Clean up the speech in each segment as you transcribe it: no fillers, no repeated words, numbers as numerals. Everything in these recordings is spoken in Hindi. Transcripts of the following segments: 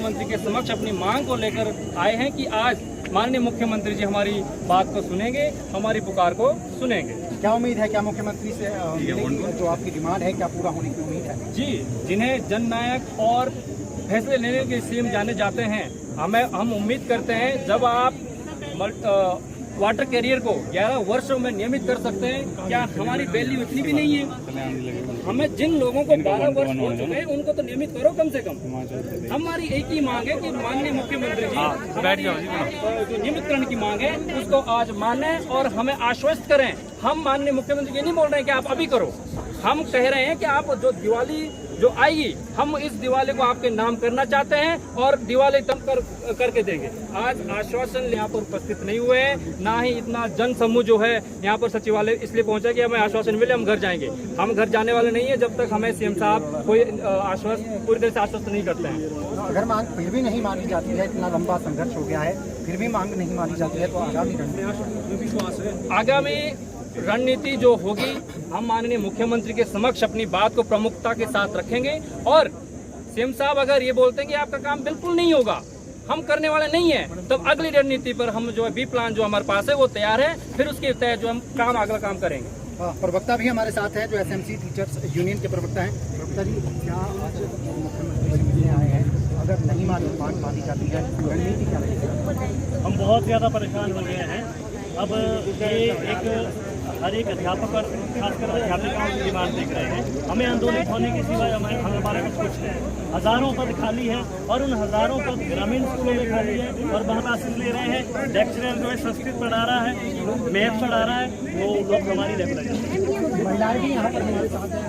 मुख्यमंत्री के समक्ष अपनी मांग को लेकर आए हैं कि आज माननीय मुख्यमंत्री जी हमारी बात को सुनेंगे, हमारी पुकार को सुनेंगे। क्या उम्मीद है, क्या मुख्यमंत्री से जो आपकी डिमांड है क्या पूरा होने की उम्मीद है? जी, जिन्हें जननायक और फैसले लेने के सीएम जाने जाते हैं, हम उम्मीद करते हैं जब आप वाटर कैरियर को 11 वर्षों में नियमित कर सकते हैं, क्या हमारी वैल्यू इतनी भी नहीं है? हमें जिन लोगों को 12 वर्ष हो चुके हैं उनको तो नियमित करो कम से कम। हमारी एक ही मांग है कि माननीय मुख्यमंत्री जी जो नियमितकरण की मांग है उसको आज माने और हमें आश्वस्त करें। हम माननीय मुख्यमंत्री ये नहीं बोल रहे हैं कि आप अभी करो, हम कह रहे हैं कि आप जो दिवाली जो आएगी, हम इस दिवाली को आपके नाम करना चाहते हैं और दिवाली तब करके देंगे। आज आश्वासन यहाँ पर उपस्थित नहीं हुए हैं, ना ही इतना जन समूह जो है यहाँ पर सचिवालय इसलिए पहुंचा कि हमें आश्वासन मिले हम घर जाएंगे। हम घर जाने वाले नहीं है जब तक हमें सीएम साहब कोई पूरी तरह से आश्वस्त नहीं करते हैं। अगर मांग फिर भी नहीं मानी जाती है, इतना लंबा संघर्ष हो गया है, फिर भी मांग नहीं मानी जाती है, तो आगामी रणनीति जो होगी हम माननीय मुख्यमंत्री के समक्ष अपनी बात को प्रमुखता के साथ रखेंगे और सीएम साहब अगर ये बोलते हैं कि आपका काम बिल्कुल नहीं होगा, हम करने वाले नहीं हैं, तब अगली रणनीति पर हम जो है बी प्लान जो हमारे पास है वो तैयार है, फिर उसके तहत जो हम अगला काम करेंगे। प्रवक्ता भी हमारे साथ हैं जो एसएमसी टीचर्स यूनियन के प्रवक्ता हैं। प्रवक्ता जी, क्या आज मुख्यमंत्री मिलने आए हैं, अगर नहीं मानी जाती है रणनीति क्या रहेगी? हम बहुत ज़्यादा परेशान हो गए हैं। अब ये हर एक अध्यापक और खासकर अध्यापिकाओं की डिमांड देख रहे हैं। हमें आंदोलित होने के सिवाय हमारे कुछ है। हज़ारों पद खाली है और उन हज़ारों पद ग्रामीण स्कूलों में खाली है और वहाँ क्लासेस ले रहे हैं। लेक्चरर जो है संस्कृत पढ़ा रहा है, मैथ पढ़ा रहा है, वो लोग हमारी रेगुलर महिलाएं भी यहाँ पर हमारे साथ हैं।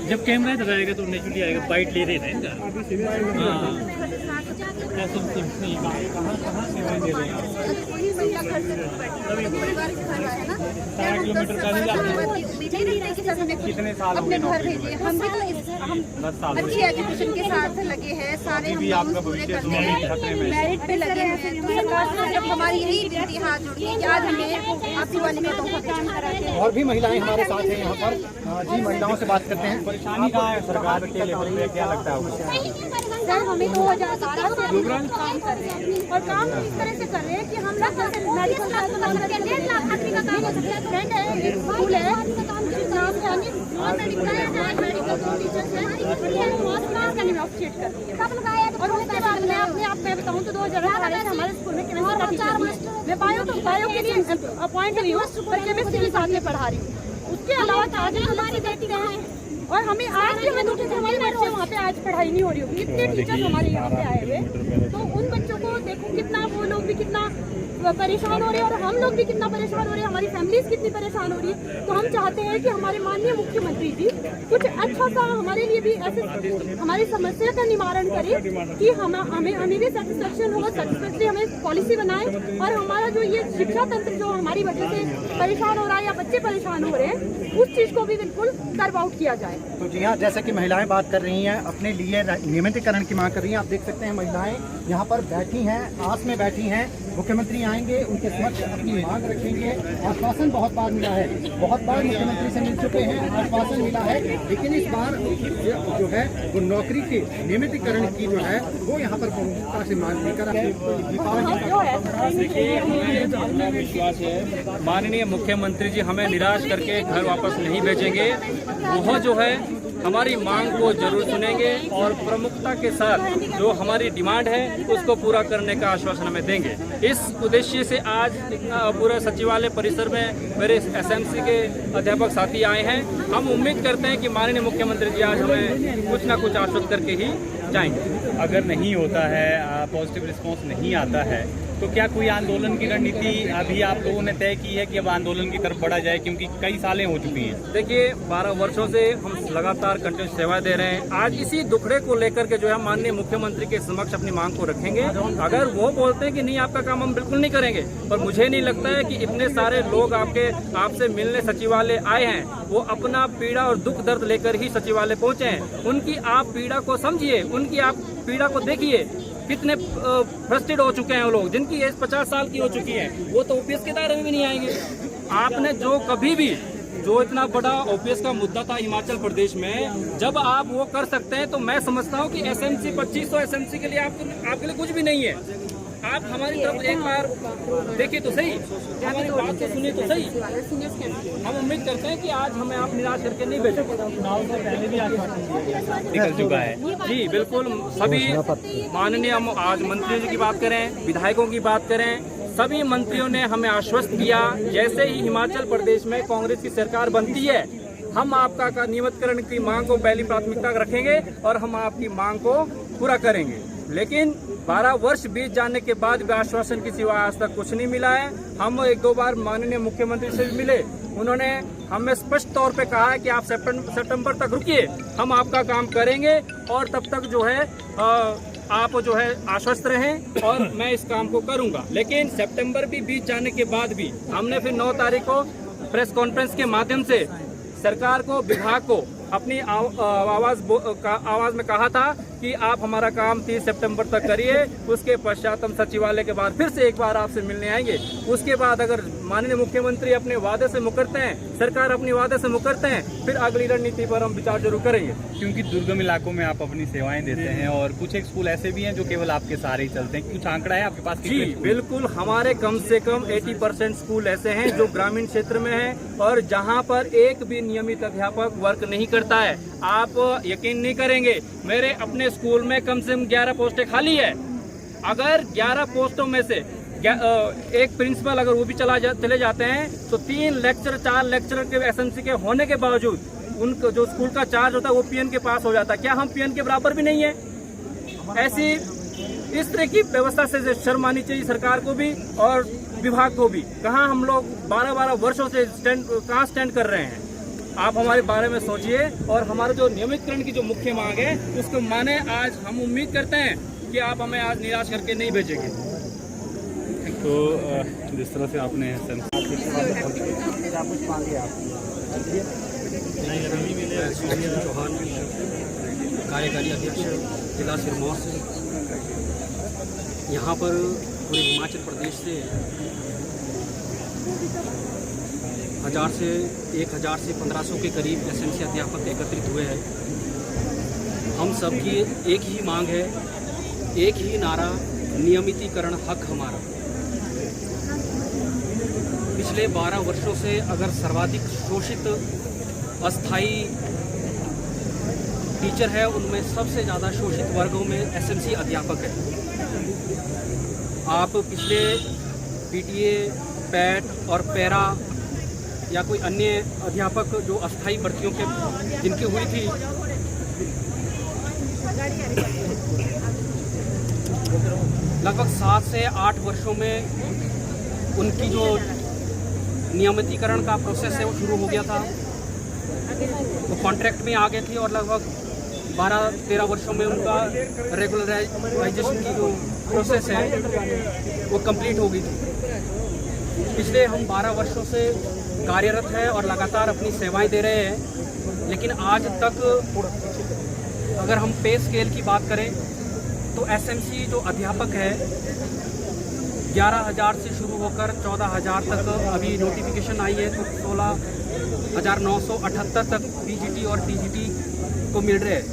जब कैमरा इधर रहेगा तो नेचुरली आएगा, बाइट ले रहे हैं। किलोमीटर कितने साल अपने घर भेजिए। हम भी तो अच्छी एजुकेशन के साथ लगे हैं, सारे हम पूरे करते हैं, मेरिट पे लगे हैं। तो सरकार से जब हमारी यही विनती हाथ जोड़ी है कि आज हमें आपकी वाली में तोहफा पेश कराते हैं। और भी महिलाएं हमारे साथ हैं यहाँ पर। जी, महिलाओं से बात करते हैं। परेशानी कहाँ है सरकार के लेवल पे, क्या लगता है? सर, हमें 2017 से काम कर रहे हैं और काम इस तरह से कर रहे हैं कि हम लोग मेडिकल का काम हो सकता है, स्कूल है, नाम यानी नॉन मेडिकल जो टीचर्स हैं ऑफिशिएट कर रही है। और उसके बाद मैं अपने आप में बताऊँ तो 2018 से हमारे स्कूल में केमिस्ट्री का टीचर मैं बायो के लिए अपॉइंट हुई हूँ और केमिस्ट्री भी साथ में पढ़ा रही हूँ। उसके अलावा आज हमारी बेटी का है और हमें आज भी हमें दूसरे से हमारे बच्चे वहाँ पे आज पढ़ाई नहीं हो रही होगी। इतने टीचर्स हमारे यहाँ पे आए हुए, तो उन बच्चों को देखो कितना, वो लोग भी कितना परेशान हो रहे हैं और हम लोग भी कितना परेशान हो रहे हैं, हमारी फैमिलीज कितनी परेशान हो रही है। तो हम चाहते हैं कि हमारे माननीय मुख्यमंत्री जी कुछ अच्छा सा हमारे लिए भी ऐसे हमारी समस्या का निवारण करें कि हमें भी सेटिस्फेक्शन होगा, सेटिस्फेक्टरी हमें पॉलिसी बनाए और हमारा जो ये शिक्षा तंत्र जो हमारी वजह से परेशान हो रहा है या बच्चे परेशान हो रहे हैं, उस चीज को भी बिल्कुल कर्व आउट किया जाए। तो जी हाँ, जैसे कि महिलाएं बात कर रही हैं, अपने लिए नियमितीकरण की मांग कर रही हैं। आप देख सकते हैं महिलाएं यहाँ पर बैठी हैं, आस में बैठी हैं। मुख्यमंत्री आएंगे, उनके समक्ष अपनी मांग रखेंगे। आश्वासन बहुत बार मिला है, बहुत बार मुख्यमंत्री से मिल चुके हैं, आश्वासन मिला है, लेकिन इस बार जो है वो नौकरी के नियमितीकरण की जो है वो यहाँ पर प्रमुखता से मांग लेकर विश्वास है माननीय मुख्यमंत्री जी हमें निराश करके घर वापस नहीं भेजेंगे। वह जो है हमारी मांग को जरूर सुनेंगे और प्रमुखता के साथ जो हमारी डिमांड है उसको पूरा करने का आश्वासन हमें देंगे। इस उद्देश्य से आज पूरा सचिवालय परिसर में मेरे एसएमसी के अध्यापक साथी आए हैं। हम उम्मीद करते हैं कि माननीय मुख्यमंत्री जी आज हमें कुछ ना कुछ आश्वस्त करके ही जाएंगे। अगर नहीं होता है, पॉजिटिव रिस्पांस नहीं आता है, तो क्या कोई आंदोलन की रणनीति अभी आप लोगों ने तय की है कि अब आंदोलन की तरफ बढ़ा जाए, क्योंकि कई सालें हो चुकी हैं? देखिए, 12 वर्षों से हम लगातार कंटिन्यू सेवा दे रहे हैं। आज इसी दुखड़े को लेकर के जो है माननीय मुख्यमंत्री के समक्ष अपनी मांग को रखेंगे। अगर वो बोलते हैं कि नहीं आपका काम हम बिल्कुल नहीं करेंगे, पर मुझे नहीं लगता है कि इतने सारे लोग आपसे मिलने सचिवालय आए हैं, वो अपना पीड़ा और दुख दर्द लेकर ही सचिवालय पहुंचे हैं। उनकी आप पीड़ा को समझिए, उनकी आप पीड़ा को देखिए। कितने फ्रस्ट्रेट हो चुके हैं वो लोग, जिनकी एज 50 साल की हो चुकी है, वो तो ओपीएस के दायरे में भी नहीं आएंगे। आपने जो कभी भी जो इतना बड़ा ओपीएस का मुद्दा था हिमाचल प्रदेश में, जब आप वो कर सकते हैं तो मैं समझता हूँ कि एसएमसी 2500 एसएमसी के लिए आपके लिए कुछ भी नहीं है। आप हमारी तरफ एक बार देखिए तो सही, हमारी बात तो सुनिए तो सही। हम उम्मीद करते हैं कि आज हमें आप निराश करके नहीं भेजेंगे। निकल चुका है जी बिल्कुल। सभी माननीय, हम आज मंत्री जी की बात करें, विधायकों की बात करें, सभी मंत्रियों ने हमें आश्वस्त किया जैसे ही हिमाचल प्रदेश में कांग्रेस की सरकार बनती है हम आपका नियमितकरण की मांग को पहली प्राथमिकता रखेंगे और हम आपकी मांग को पूरा करेंगे। लेकिन 12 वर्ष बीत जाने के बाद भी आश्वासन की सिवा आज तक कुछ नहीं मिला है। हम एक दो बार माननीय मुख्यमंत्री से भी मिले, उन्होंने हमें स्पष्ट तौर पे कहा है कि आप सितंबर तक रुकिए, हम आपका काम करेंगे और तब तक जो है आप जो है आश्वस्त रहें और मैं इस काम को करूंगा। लेकिन सितंबर भी बीत जाने के बाद भी हमने फिर 9 तारीख को प्रेस कॉन्फ्रेंस के माध्यम से सरकार को, विभाग को अपनी आवाज में कहा था कि आप हमारा काम 30 सितंबर तक करिए, उसके पश्चात हम सचिवालय के बाद फिर से एक बार आपसे मिलने आएंगे। उसके बाद अगर माननीय मुख्यमंत्री अपने वादे से मुकरते हैं, सरकार अपनी वादे से मुकरते हैं, फिर अगली रणनीति पर हम विचार जरूर करेंगे। क्योंकि दुर्गम इलाकों में आप अपनी सेवाएं देते हैं और कुछ एक स्कूल ऐसे भी हैं जो केवल आपके सहारे ही चलते हैं, कुछ आंकड़ा है आपके पास? जी बिल्कुल, हमारे कम से कम 80% स्कूल ऐसे हैं जो ग्रामीण क्षेत्र में हैं और जहां पर एक भी नियमित अध्यापक वर्क नहीं करता है। आप यकीन नहीं करेंगे, मेरे अपने स्कूल में कम से कम 11 पोस्टें खाली है। अगर 11 पोस्टों में से एक प्रिंसिपल अगर वो भी चले जाते हैं तो 3 लेक्चर 4 लेक्चर के एसएमसी के होने के बावजूद उनको जो स्कूल का चार्ज होता है वो पीएन के पास हो जाता है। क्या हम पीएन के बराबर भी नहीं है? ऐसी इस तरह की व्यवस्था से शर्म आनी चाहिए सरकार को भी और विभाग को भी। कहाँ हम लोग 12-12 वर्षों से कहाँ स्टैंड कर रहे हैं? आप हमारे बारे में सोचिए और हमारा जो नियमितकरण की जो मुख्य मांग है उसको माने। आज हम उम्मीद करते हैं कि आप हमें आज निराश करके नहीं भेजेंगे। तो जिस तरह से आपने चौहान कार्यकारी अध्यक्ष जिला सिरमौर से यहाँ पर पूरे हिमाचल प्रदेश से 1000 से 1500 के करीब एसएमसी अध्यापक एकत्रित हुए हैं। हम सबकी एक ही मांग है, एक ही नारा, नियमितीकरण हक हमारा। पिछले 12 वर्षों से अगर सर्वाधिक शोषित अस्थाई टीचर है, उनमें सबसे ज़्यादा शोषित वर्गों में एसएमसी अध्यापक है। आप पिछले पीटीए, पैट और पैरा या कोई अन्य अध्यापक जो अस्थाई भर्तियों के जिनकी हुई थी, लगभग 7 से 8 वर्षों में उनकी जो नियमितीकरण का प्रोसेस है वो शुरू हो गया था। वो कॉन्ट्रैक्ट में आ गए थे और लगभग 12-13 वर्षों में उनका रेगुलराइजेशन की जो प्रोसेस है वो कंप्लीट हो गई थी। पिछले हम 12 वर्षों से कार्यरत है और लगातार अपनी सेवाएं दे रहे हैं, लेकिन आज तक अगर हम पे स्केल की बात करें तो एसएमसी जो अध्यापक है 11,000 से शुरू होकर 14,000 तक अभी नोटिफिकेशन आई है, तो 16,978 तक पीजीटी और टीजीटी को मिल रहे हैं।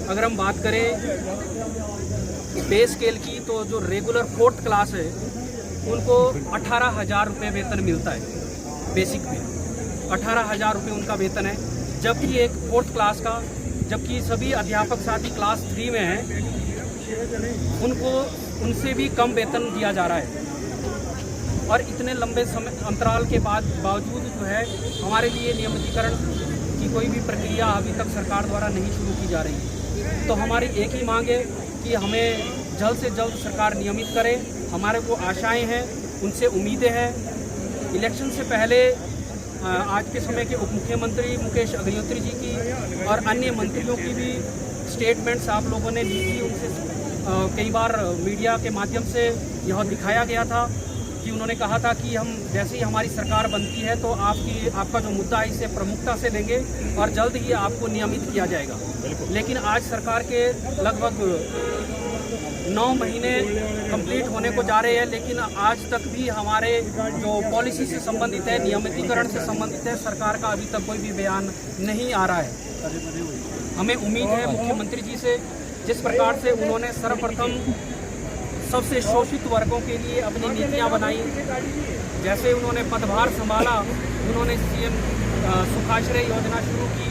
अगर हम बात करें पे स्केल की तो जो रेगुलर 4th क्लास है उनको 18,000 रुपये वेतन मिलता है। बेसिक में 18,000 रुपये उनका वेतन है, जबकि एक 4th क्लास का, जबकि सभी अध्यापक साथी क्लास 3 में हैं, उनको उनसे भी कम वेतन दिया जा रहा है। और इतने लंबे समय अंतराल के बावजूद जो है हमारे लिए नियमितीकरण की कोई भी प्रक्रिया अभी तक सरकार द्वारा नहीं शुरू की जा रही है। तो हमारी एक ही मांग है कि हमें जल्द से जल्द सरकार नियमित करे। हमारे को आशाएं हैं, उनसे उम्मीदें हैं। इलेक्शन से पहले आज के समय के उप मुख्यमंत्री मुकेश अग्निहोत्री जी की और अन्य मंत्रियों की भी स्टेटमेंट्स आप लोगों ने ली थी। उनसे कई बार मीडिया के माध्यम से यह दिखाया गया था कि उन्होंने कहा था कि हम जैसे ही हमारी सरकार बनती है तो आपका जो मुद्दा है इसे प्रमुखता से लेंगे और जल्द ही आपको नियमित किया जाएगा। लेकिन आज सरकार के लगभग 9 महीने कंप्लीट होने को जा रहे हैं, लेकिन आज तक भी हमारे जो पॉलिसी से संबंधित है, नियमितीकरण से संबंधित है, सरकार का अभी तक कोई भी बयान नहीं आ रहा है। हमें उम्मीद है मुख्यमंत्री जी से, जिस प्रकार से उन्होंने सर्वप्रथम सबसे शोषित वर्गों के लिए अपनी नीतियां बनाई, जैसे उन्होंने पदभार संभाला, उन्होंने सीएम सुखाश्रय योजना शुरू की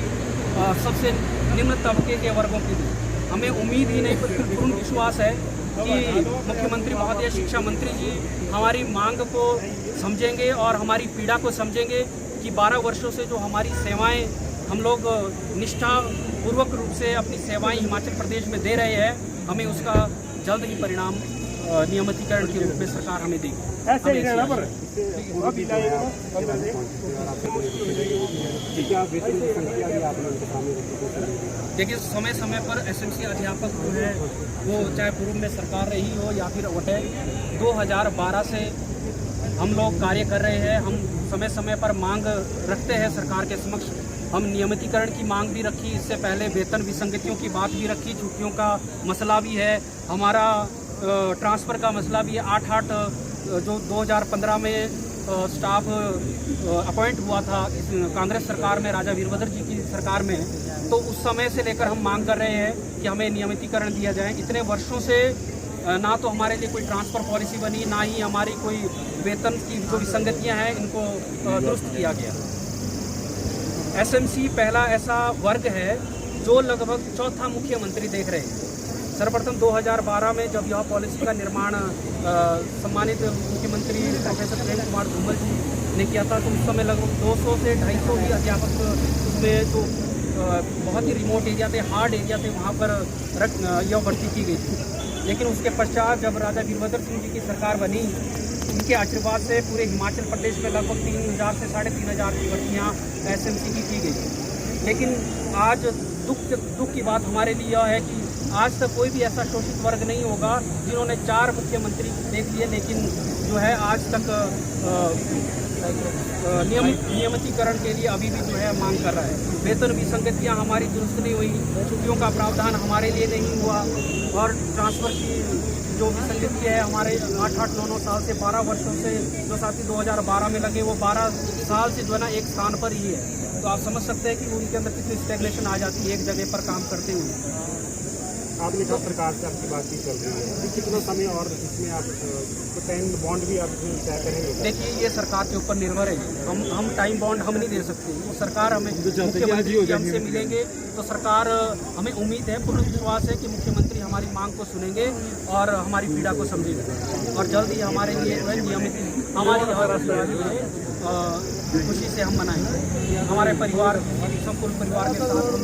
सबसे निम्न तबके के वर्गों के लिए। हमें उम्मीद ही नहीं बल्कि पूर्ण विश्वास है कि मुख्यमंत्री महोदय, शिक्षा मंत्री जी हमारी मांग को समझेंगे और हमारी पीड़ा को समझेंगे कि 12 वर्षों से जो हमारी सेवाएं हम लोग निष्ठापूर्वक रूप से अपनी सेवाएं हिमाचल प्रदेश में दे रहे हैं, हमें उसका जल्द ही परिणाम नियमितीकरण के रूप में सरकार हमें देगी। ऐसे ही रहना पर देखिए, समय समय पर एसएमसी अध्यापक जो है वो चाहे पूर्व में सरकार रही हो या फिर वटे 2012 से हम लोग कार्य कर रहे हैं। हम समय समय पर मांग रखते हैं सरकार के समक्ष। हम नियमितीकरण की मांग भी रखी, इससे पहले वेतन विसंगतियों की बात भी रखी, छुट्टियों का मसला भी है, हमारा ट्रांसफ़र का मसला भी है। 8 जो 2015 में स्टाफ अपॉइंट हुआ था इस कांग्रेस सरकार में, राजा वीरभद्र जी की सरकार में, तो उस समय से लेकर हम मांग कर रहे हैं कि हमें नियमितीकरण दिया जाए। इतने वर्षों से ना तो हमारे लिए कोई ट्रांसफ़र पॉलिसी बनी, ना ही हमारी कोई वेतन की जो विसंगतियां हैं इनको दुरुस्त किया गया। एसएमसी पहला ऐसा वर्ग है जो लगभग चौथा मुख्यमंत्री देख रहे हैं। सर्वप्रथम 2012 में जब यह पॉलिसी का निर्माण सम्मानित मुख्यमंत्री प्रोफेसर प्रेम कुमार धूमल जी ने किया था, तो उस समय लगभग 200 से 250 ही अध्यापक उसमें जो बहुत ही रिमोट एरिया थे, हार्ड एरिया थे, वहाँ पर यह भर्ती की गई थी। लेकिन उसके पश्चात जब राजा वीरभद्र सिंह जी की सरकार बनी, उनके आशीर्वाद से पूरे हिमाचल प्रदेश में लगभग 3000 से 3500 की भर्तियाँ एसएमसी की गई। लेकिन आज दुख की बात हमारे लिए यह है कि आज तक कोई भी ऐसा शोषित वर्ग नहीं होगा जिन्होंने 4 मुख्यमंत्री देख लिए, लेकिन जो है आज तक नियमितीकरण के लिए अभी भी जो है मांग कर रहा है। वेतन विसंगतियाँ हमारी दुरुस्त नहीं हुई, छुट्टियों का प्रावधान हमारे लिए नहीं हुआ, और ट्रांसफ़र की जो विसंगति है हमारे 8-8, 9-9 साल से 12 वर्षों से जो साथी 2012 में लगे, वो 12 साल से जो है ना एक स्थान पर ही है। तो आप समझ सकते हैं कि उनके अंदर कितनी स्टेगनेशन आ जाती है एक जगह पर काम करते हुए। आपने कहा सरकार से आपकी बातचीत चल रही है, कितना समय और इसमें आप टाइम बॉन्ड भी आप तय करेंगे? देखिए, ये सरकार के ऊपर निर्भर है। हम टाइम बॉन्ड हम नहीं दे सकते। वो सरकार हमें मुख्यमंत्री हमसे मिलेंगे तो सरकार, हमें उम्मीद है, पूर्ण विश्वास है कि मुख्यमंत्री हमारी मांग को सुनेंगे और हमारी पीड़ा को समझेंगे और जल्द ही हमारे लिए नियमित हमारी खुशी से हम मनाएंगे। हमारे परिवार, संपूर्ण परिवार के साथ हम